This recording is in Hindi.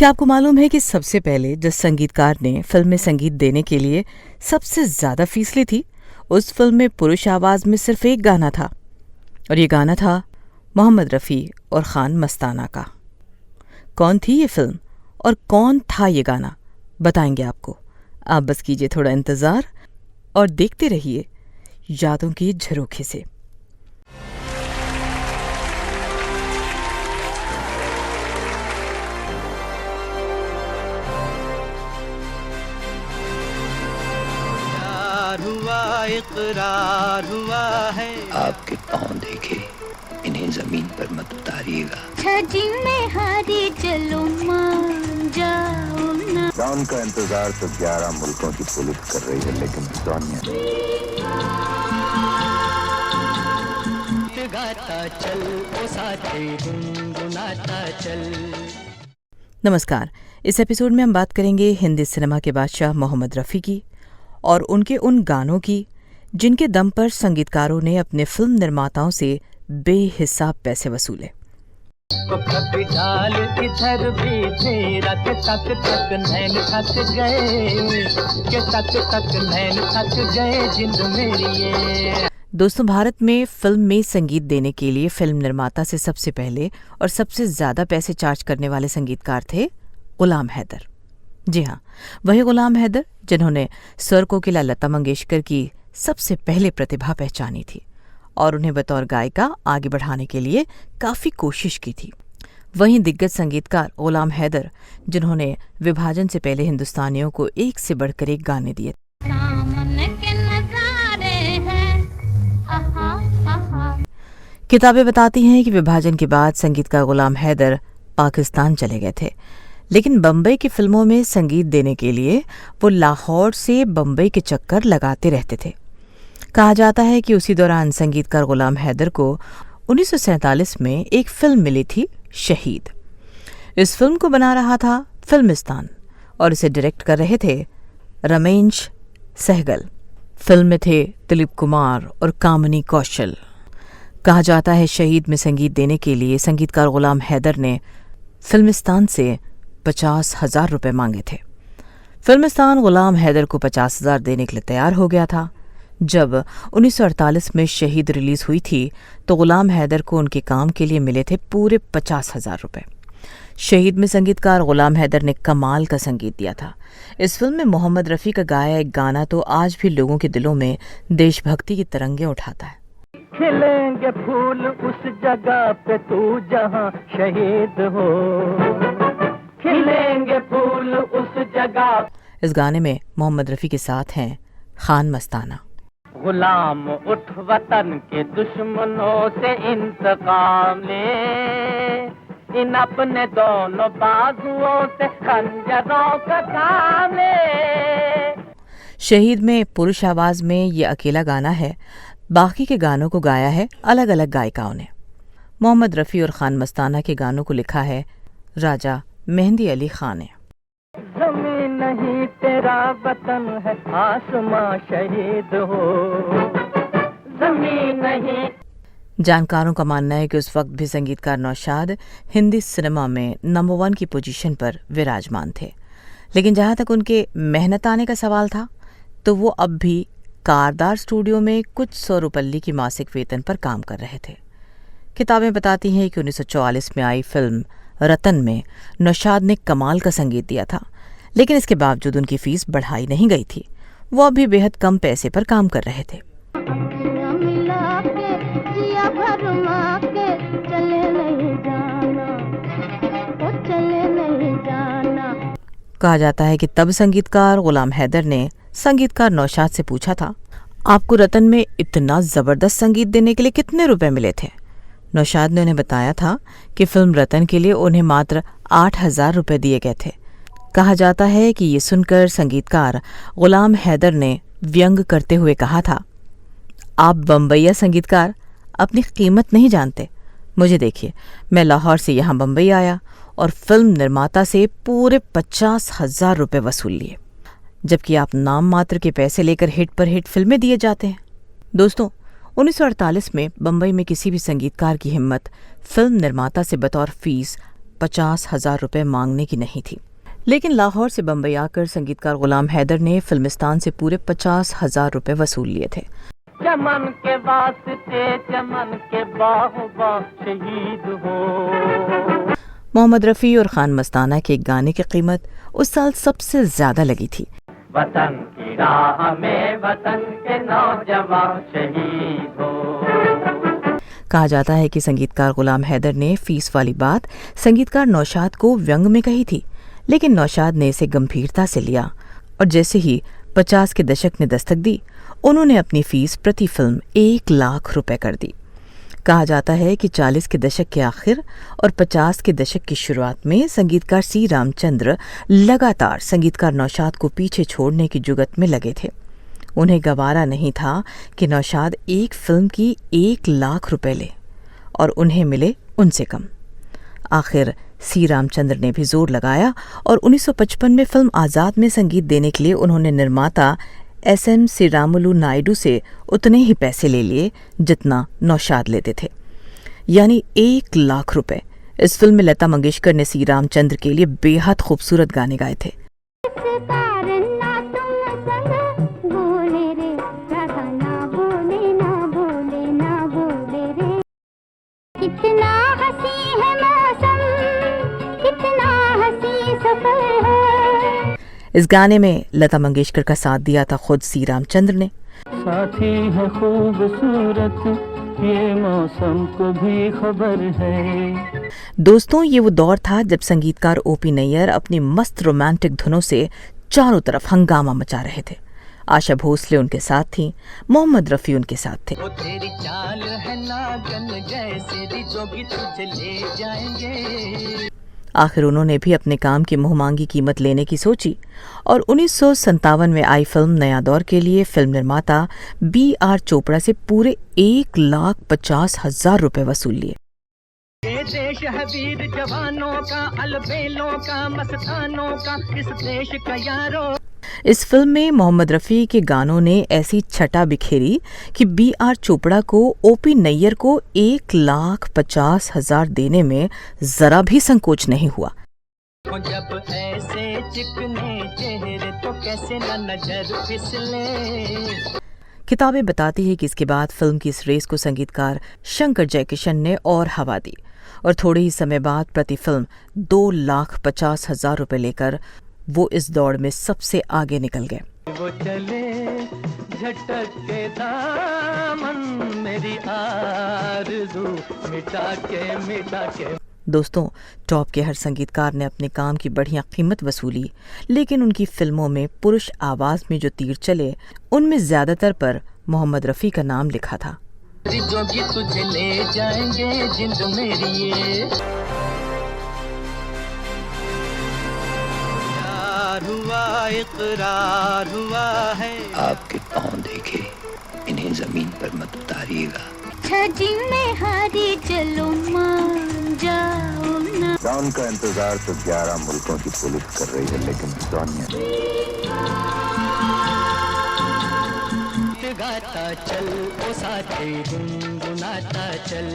क्या आपको मालूम है कि सबसे पहले जिस संगीतकार ने फिल्म में संगीत देने के लिए सबसे ज्यादा फीस ली थी, उस फिल्म में पुरुष आवाज में सिर्फ एक गाना था, और ये गाना था मोहम्मद रफ़ी और खान मस्ताना का। कौन थी ये फिल्म और कौन था ये गाना, बताएंगे आपको। आप बस कीजिए थोड़ा इंतजार और देखते रहिए यादों के झरोखे से। इकरार हुआ है। आपके पाँव देखे, इन्हें जमीन पर मत उतारिएगा। छठी में हारी चलो मान जाओ ना। डॉन का इंतजार तो 11 मुल्कों की पुलिस कर रही है, लेकिन सोनिया गाता चल ओ साथी गुनगुनाता चल। नमस्कार, इस एपिसोड में हम बात करेंगे हिंदी सिनेमा के बादशाह मोहम्मद रफ़ी की और उनके उन गानों की जिनके दम पर संगीतकारों ने अपने फिल्म निर्माताओं से बेहिसाब पैसे वसूले। कभी डाल इधर भी तेरा के तक तक नैन थक गए, के तक तक नैन थक गए जिंद मेरी ये। दोस्तों, भारत में फिल्म में संगीत देने के लिए फिल्म निर्माता से सबसे पहले और सबसे ज्यादा पैसे चार्ज करने वाले संगीतकार थे गुलाम हैदर। जी हाँ, वही गुलाम हैदर जिन्होंने स्वर कोकिला लता मंगेशकर की सबसे पहले प्रतिभा पहचानी थी और उन्हें बतौर गायिका आगे बढ़ाने के लिए काफी कोशिश की थी। वहीं दिग्गज संगीतकार गुलाम हैदर जिन्होंने विभाजन से पहले हिंदुस्तानियों को एक से बढ़कर एक गाने दिए। किताबें बताती हैं कि विभाजन के बाद संगीतकार गुलाम हैदर पाकिस्तान चले गए थे, लेकिन बम्बई की फिल्मों में संगीत देने के लिए वो लाहौर से बम्बई के चक्कर लगाते रहते थे। कहा जाता है कि उसी दौरान संगीतकार गुलाम हैदर को 1947 में एक फिल्म मिली थी, शहीद। इस फिल्म को बना रहा था फिल्मिस्तान और इसे डायरेक्ट कर रहे थे रमेश सहगल। फिल्म में थे दिलीप कुमार और कामिनी कौशल। कहा जाता है शहीद में संगीत देने के लिए संगीतकार गुलाम हैदर ने फिल्मिस्तान से 50,000 रुपये मांगे थे। फिल्मिस्तान गुलाम हैदर को 50,000 देने के लिए तैयार हो गया था। जब 1948 में शहीद रिलीज हुई थी तो गुलाम हैदर को उनके काम के लिए मिले थे पूरे 50,000 रुपये। शहीद में संगीतकार गुलाम हैदर ने कमाल का संगीत दिया था। इस फिल्म में मोहम्मद रफ़ी का गाया एक गाना तो आज भी लोगों के दिलों में देशभक्ति की तरंगें उठाता है। खिलेंगे फूल उस जगह पे तू जहाँ शहीद हो, खिलेंगे फूल उस जगह। इस गाने में मोहम्मद रफ़ी के साथ हैं खान मस्ताना। गुलाम उठ वतन के दुश्मनों से इंतकाम ले, इन अपने दोनों बाजुओं से खंजरों का काम ले। शहीद में पुरुष आवाज में ये अकेला गाना है, बाकी के गानों को गाया है अलग अलग गायिकाओं ने। मोहम्मद रफ़ी और खान मस्ताना के गानों को लिखा है राजा मेहंदी अली खान ने। जमीन नहीं तेरा वतन है, आसमां शहीद हो, जमीन नहीं। जानकारों का मानना है कि उस वक्त भी संगीतकार नौशाद हिंदी सिनेमा में नंबर 1 की पोजीशन पर विराजमान थे, लेकिन जहां तक उनके मेहनत आने का सवाल था तो वो अब भी कारदार स्टूडियो में कुछ 100 रुपये की मासिक वेतन पर काम कर रहे थे। किताबें बताती हैं कि 1944 में आई फिल्म रतन में नौशाद ने कमाल का संगीत दिया था, लेकिन इसके बावजूद उनकी फीस बढ़ाई नहीं गई थी। वो अभी बेहद कम पैसे पर काम कर रहे थे। कहा जाता है कि तब संगीतकार गुलाम हैदर ने संगीतकार नौशाद से पूछा था, आपको रतन में इतना जबरदस्त संगीत देने के लिए कितने रुपए मिले थे? नौशाद ने उन्हें बताया था कि फिल्म रतन के लिए उन्हें मात्र 8,000 रुपये दिए गए थे। कहा जाता है कि ये सुनकर संगीतकार गुलाम हैदर ने व्यंग करते हुए कहा था, आप बम्बईया संगीतकार अपनी कीमत नहीं जानते। मुझे देखिए, मैं लाहौर से यहाँ बम्बई आया और फिल्म निर्माता से पूरे 50,000 रुपये वसूल लिए, जबकि आप नाम मात्र के पैसे लेकर हिट पर हिट फिल्में दिए जाते हैं। दोस्तों, 1948 में बम्बई में किसी भी संगीतकार की हिम्मत फिल्म निर्माता से बतौर फीस 50,000 रुपए मांगने की नहीं थी। लेकिन लाहौर से बम्बई आकर संगीतकार गुलाम हैदर ने फिल्मिस्तान से पूरे 50,000 रुपए वसूल लिए थे। चमन के वास्ते चमन के बाहुबा शहीद हो। मोहम्मद रफ़ी और खान मस्ताना के एक गाने की कीमत उस साल सबसे ज्यादा लगी थी। वतन की राह में वतन के नौजवान शहीद हो। कहा जाता है कि संगीतकार गुलाम हैदर ने फीस वाली बात संगीतकार नौशाद को व्यंग में कही थी, लेकिन नौशाद ने इसे गंभीरता से लिया और जैसे ही 50 के दशक ने दस्तक दी, उन्होंने अपनी फीस प्रति फिल्म 1 लाख रुपए कर दी। कहा जाता है कि 40 के दशक के आखिर और 50 के दशक की शुरुआत में संगीतकार सी रामचंद्र लगातार संगीतकार नौशाद को पीछे छोड़ने की जुगत में लगे थे। उन्हें गवारा नहीं था कि नौशाद एक फिल्म की 1 लाख रुपए ले और उन्हें मिले उनसे कम। आखिर सी रामचंद्र ने भी जोर लगाया और 1955 में फिल्म आज़ाद में संगीत देने के लिए उन्होंने निर्माता SM श्रीरामुलु नायडू से उतने ही पैसे ले लिए जितना नौशाद लेते थे, यानी 1 लाख रुपए। इस फिल्म में लता मंगेशकर ने सी रामचंद्र के लिए बेहद खूबसूरत गाने गाए थे। इस गाने में लता मंगेशकर का साथ दिया था खुद सी रामचंद्र ने। साथी है खूबसूरत ये मौसम को भी खबर है। दोस्तों, ये वो दौर था जब संगीतकार OP नैयर अपनी मस्त रोमांटिक धुनों से चारों तरफ हंगामा मचा रहे थे। आशा भोसले उनके साथ थी, मोहम्मद रफ़ी उनके साथ थे। वो तेरी चाल है नागन जैसे जोगी तुझे ले जाएंगे। आखिर उन्होंने भी अपने काम की मुंहमांगी कीमत लेने की सोची और 1957 में आई फिल्म नया दौर के लिए फिल्म निर्माता BR चोपड़ा से पूरे 1,50,000 रुपए वसूल लिए। ये देश है वीर जवानों का, अलबेलों का, मस्तानों का, इस देश का यारो। इस फिल्म में मोहम्मद रफ़ी के गानों ने ऐसी छटा बिखेरी कि BR चोपड़ा को OP नैयर को 1,50,000 देने में जरा भी संकोच नहीं हुआ। जब ऐसे चिकने चेहरे तो कैसे न नजर फिसले। किताबें बताती है कि इसके बाद फिल्म की इस रेस को संगीतकार शंकर जयकिशन ने और हवा दी और थोड़े ही समय बाद प्रति फिल्म 2,50,000 रुपए लेकर वो इस दौड़ में सबसे आगे निकल गए। वो चले झटक के दामन मेरी आरज़ू मिटा के। दोस्तों, टॉप के हर संगीतकार ने अपने काम की बढ़िया कीमत वसूली, लेकिन उनकी फिल्मों में पुरुष आवाज में जो तीर चले उनमें ज्यादातर पर मोहम्मद रफ़ी का नाम लिखा था। जोगी तुझे ले जाएंगे जिंद मेरी ये। हुआ इकरार हुआ है। आपके पाँव देखे इन्हें जमीन पर मत उतारिएगा। छजी में हारी चलो मान जाओ ना। डॉन का इंतजार तो 11 मुल्कों की पुलिस कर रही है, लेकिन सोनिया गाता चल ओ साथी गुनगुनाता चल।